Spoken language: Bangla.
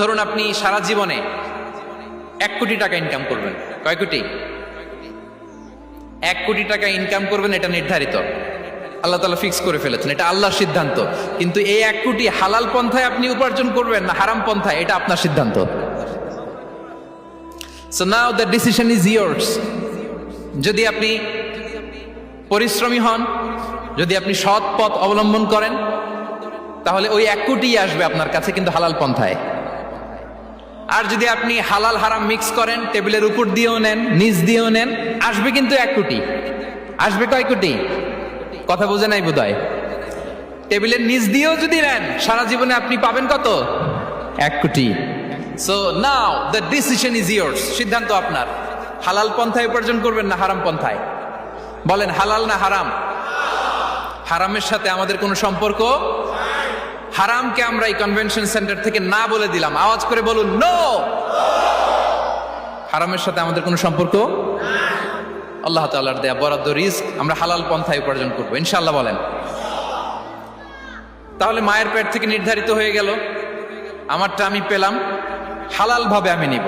ধরুন আপনি সারা জীবনে 1 কোটি টাকা ইনকাম করবেন। কয় কোটি? 1 কোটি টাকা ইনকাম করবেন, এটা নির্ধারিত, আল্লাহ তাআলা ফিক্স করে ফেলেছেন, এটা আল্লাহর সিদ্ধান্ত। কিন্তু এই 1 কোটি হালাল পন্থায় আপনি উপার্জন করবেন না হারাম পন্থায়, এটা আপনার সিদ্ধান্ত। So now the decision is yours. যদি আপনি পরিশ্রমী হন, যদি আপনি সৎ পথ অবলম্বন করেন, তাহলে ওই 1 কোটি আসবে আপনার কাছে, কিন্তু হালাল পন্থায়। আর যদি আপনি হালাল হারাম মিক্স করেন, টেবিলের উপর দিয়েও নেন, নিচ দিয়েও নেন, আসবে কিন্তু 1 কোটি। আসবে কয় কোটি? কথা বোঝে নাই বোধহয়। টেবিলের নিচ দিয়েও যদি নেন, সারা জীবনে আপনি পাবেন কত? 1 কোটি। So now the decision is years. সিদ্ধান্ত আপনার। হালাল পন্থায় উপার্জন করবেন না হারাম পন্থায়? বলেন হালাল না হারাম? হারামের সাথে আমাদের কোনো সম্পর্ক? হারামকে আমরা এই কনভেনশন সেন্টার থেকে না বলে দিলাম, আওয়াজ করে বলুন নো। হারামের সাথে আমাদের কোনো সম্পর্ক? আল্লাহ তাআলার দেয়া বরাদ্দ রিস্ক, আমরা হালাল পন্থায় উপার্জন করবো ইনশাআল্লাহ। বলেন। তাহলে মায়ের পেট থেকে নির্ধারিত হয়ে গেল, আমারটা আমি পেলাম, হালাল ভাবে আমি নিব।